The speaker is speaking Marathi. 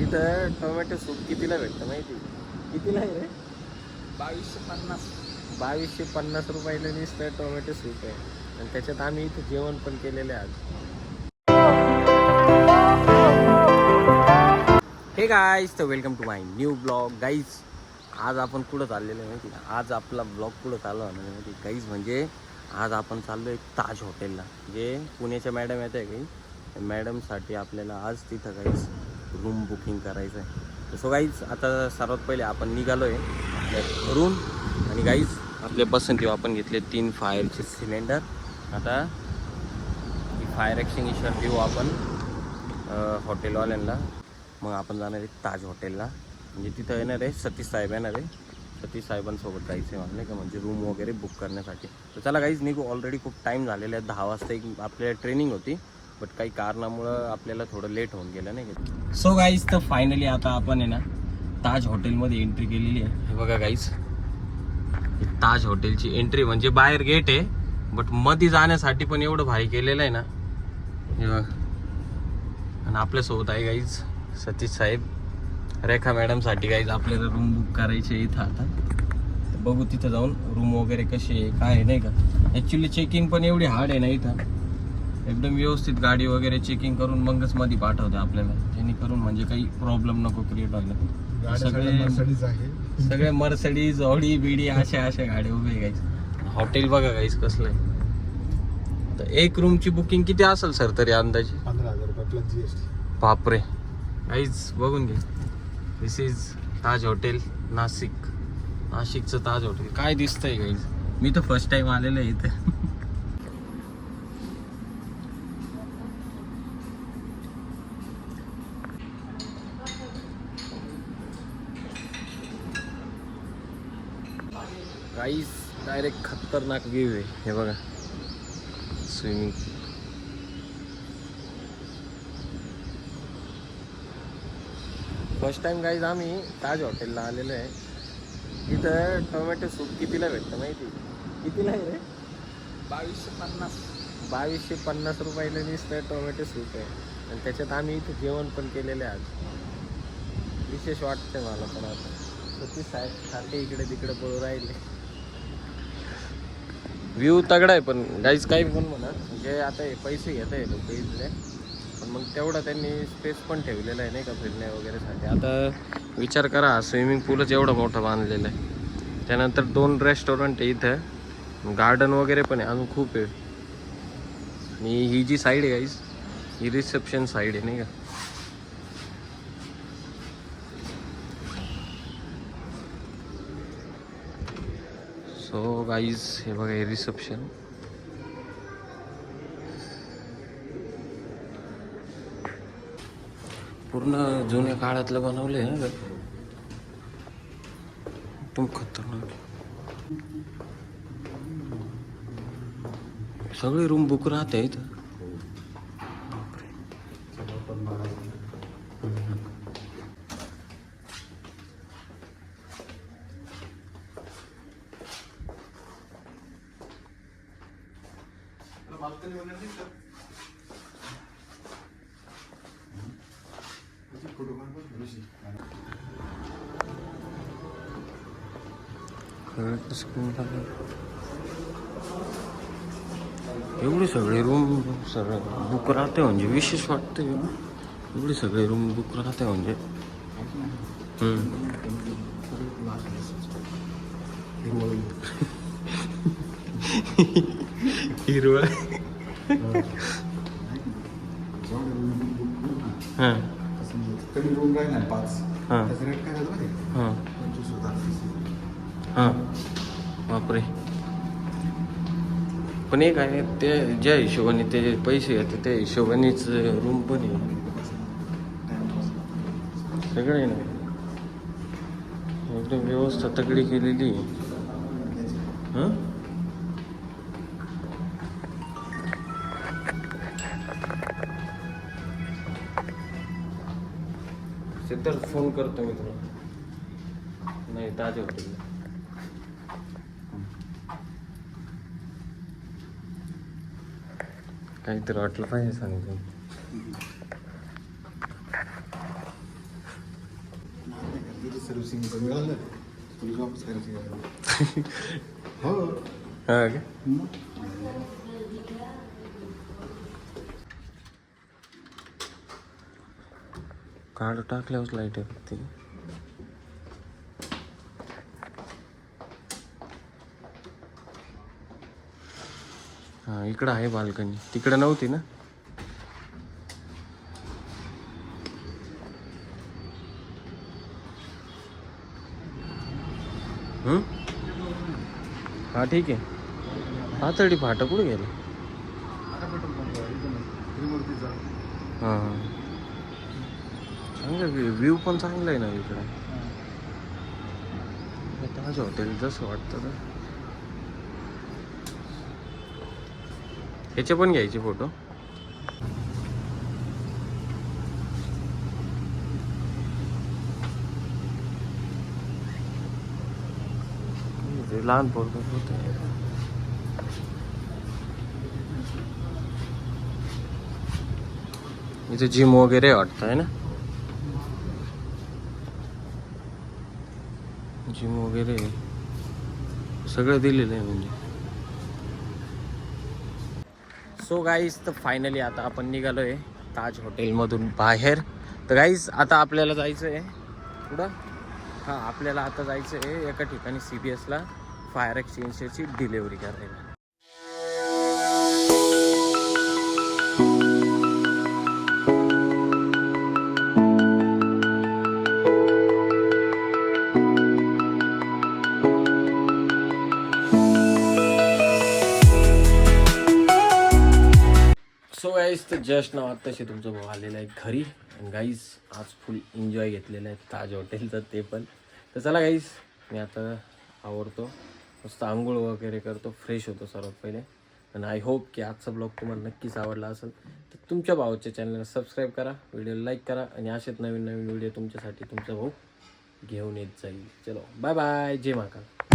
तिथं टोमॅटो सूप कितीला भेटतं माहिती? कितीला आहे रे? 2250. 2250 रुपयाला नुसतं टोमॅटो सूप आहे. आणि त्याच्यात आम्ही इथं जेवण पण केलेलं आहे आज. हे गाईज, तर welcome to my new blog. Guys, आज आपण कुठं चाललेलं आहे माहिती का? आज आपला ब्लॉग कुठं चालू आहे माहिती गाईज? म्हणजे आज आपण चाललो आहे ताज हॉटेलला. जे पुण्याच्या मॅडम येत आहे काही, मॅडमसाठी आपल्याला आज तिथं गाईज रूम बुकिंग करायचं आहे. सो गाईज, आता सर्वात पहिले आपण निघालो आहे आपल्या घरून. आणि गाईज, आपल्या पसंतीवर आपण घेतले 3 फायरचे सिलेंडर. आता फायर एक्सटिंग्विशर देऊ आपण हॉटेलवाल्यांना. मग आपण जाणार आहे ताज हॉटेलला. म्हणजे तिथं येणार आहे सतीश साहेब येणार आहे. सतीश साहेबांसोबत जायचं आहे मला, नाही का, म्हणजे रूम वगैरे बुक करण्यासाठी. तर चला गाईज निघू. ऑलरेडी खूप टाईम झालेला आहे. 10 वाजता एक आपल्याला ट्रेनिंग होती, बट काही कारणामुळं आपल्याला थोडं लेट होऊन गेलं, नाही का. सो गाईज, तर फायनली आता आपण आहे ना ताज हॉटेलमध्ये एंट्री केलेली आहे. हे बघा गाईज, ताज हॉटेलची एंट्री म्हणजे बाहेर गेट आहे, बट मध्ये जाण्यासाठी पण एवढं भारी केलेलं आहे ना. हे बघा. आणि आपल्यासोबत आहे गाईज सतीश साहेब. रेखा मॅडमसाठी गाईज आपल्याला रूम बुक करायची आहे इथं. आता बघू तिथं जाऊन रूम वगैरे कशी आहे काय आहे, नाही का. ॲक्च्युली चेकिंग पण एवढी हार्ड आहे ना इथं. एकदम व्यवस्थित गाडी वगैरे चेकिंग करून मगच मध्ये पाठवते आपल्याला, जेणेकरून म्हणजे काही प्रॉब्लेम नको क्रिएट व्हायला. सगळे मर्सडीज, ऑडी बीडी अशा गाड्या उभे आहे गाईज. हॉटेल बघा गाईज कसलं आहे. तर एक रूमची बुकिंग किती असेल सर तरी अंदाजे? 15,000 रुपये प्लस GST. बापरे गाईज, बघून घे. This is Taj hotel Nashik. नाशिकचं ताज हॉटेल काय दिसतंय गाईज. मी तर फर्स्ट टाइम आलेलो आहे इथे. गाईज, डायरेक्ट खतरनाक व्ह्यू आहे. हे बघा स्विमिंग. फर्स्ट टाइम गाईज आम्ही ताज हॉटेलला आलेलो आहे. इथं टोमॅटो सूप कितीला भेटतं माहिती? कितीला आहे रे? 2250. 2250 रुपयाला नुसतं टोमॅटो सूप आहे. आणि त्याच्यात आम्ही इथं जेवण पण केलेलं आहे आज. विशेष वाटतं मला. पण आता सतीश साहेब सारखे इकडे तिकडे पळू राहिले. व्ह्यू तगडा आहे, पण गाईज काही पण म्हणा, म्हणजे आता हे पैसे घेत आहे लोक इथले, पण मग तेवढा त्यांनी स्पेस पण ठेवलेला आहे, नाही का, फिरण्या वगैरेसाठी. आता विचार करा, स्विमिंग पूलच एवढं मोठं बांधलेलं आहे. त्यानंतर 2 रेस्टॉरंट आहे इथं, गार्डन वगैरे पण आहे, अजून खूप आहे. आणि ही जी साईड आहे गाईज, ही रिसेप्शन साईड आहे, नाही का. सो गाईज, हे बघा हे रिसेप्शन. पूर्ण जुन्या काळातलं बनवले आहे ना. एकदम खतरनाक. सगळे रूम बुक राहते इथं. एवढे सगळे रूम सगळं बुक राहते म्हणजे विशेष वाटतं. एवढे सगळे रूम बुक राहते म्हणजे. हिरवा. हां कधी रूम राहिला 5. हां त्याचा रेट काय झालं माहिती? हां 25,000. हां. बापरे. पण एक आहे ते ज्या हिशोबाने ते पैसे घेतात त्या हिशोबानेच रूम पण आहे सगळं आहे ना. एकदम व्यवस्था तगडी केलेली आहे. हां सिद्धार्थ, फोन करतो मी तुला. नाही, ताज हॉटेलला. काहीतरी वाटलं पाहिजे सांगितलं. सर्व्हिसिंग मिळालं तुला वापस करायची गरज हो हा का? कार्ड टाकल्यावर लाईट येते. हा इकडं आहे बाल्कनी, तिकडं नव्हती ना. हा ठीक आहे. पातळी फाटा कुठे गेला? हां चांगलं व्ह्यू पण चांगला आहे ना इकडं. ताज हॉटेल जसं वाटतं तर ह्याचे पण घ्यायचे फोटो. लहान फोटो होते. इथे जिम वगैरे वाटतं आहे ना. जिम वगैरे सगळं दिलेलं आहे म्हणजे. सो गाईज तर फायनली आता आपण निघालो आहे ताज हॉटेलमधून बाहेर. तर गाईज आता आपल्याला जायचं आहे कुठं? हां आपल्याला आता जायचं आहे एका ठिकाणी CBSला फायर एक्सटिंग्विशरची डिलेवरी करायला. सो गाईज तर जस्ट नाव आत्ताशी तुमचा भाऊ आलेला आहे घरी. आणि गाईज आज फुल एन्जॉय घेतलेला आहे ताज हॉटेलचं ते पण. तर चला गाईज मी आता आवडतो मस्त आंघोळ वगैरे करतो, फ्रेश होतो सर्वात पहिले. आणि आय होप की आजचा ब्लॉग तुम्हाला नक्कीच आवडला असेल. तर तुमच्या भावाच्या चॅनलला सबस्क्राईब करा, व्हिडिओला लाईक करा आणि असेच नवीन नवीन व्हिडिओ तुमच्यासाठी तुमचा भाऊ घेऊन येत जाईल. चलो बाय बाय, जय महाकाल.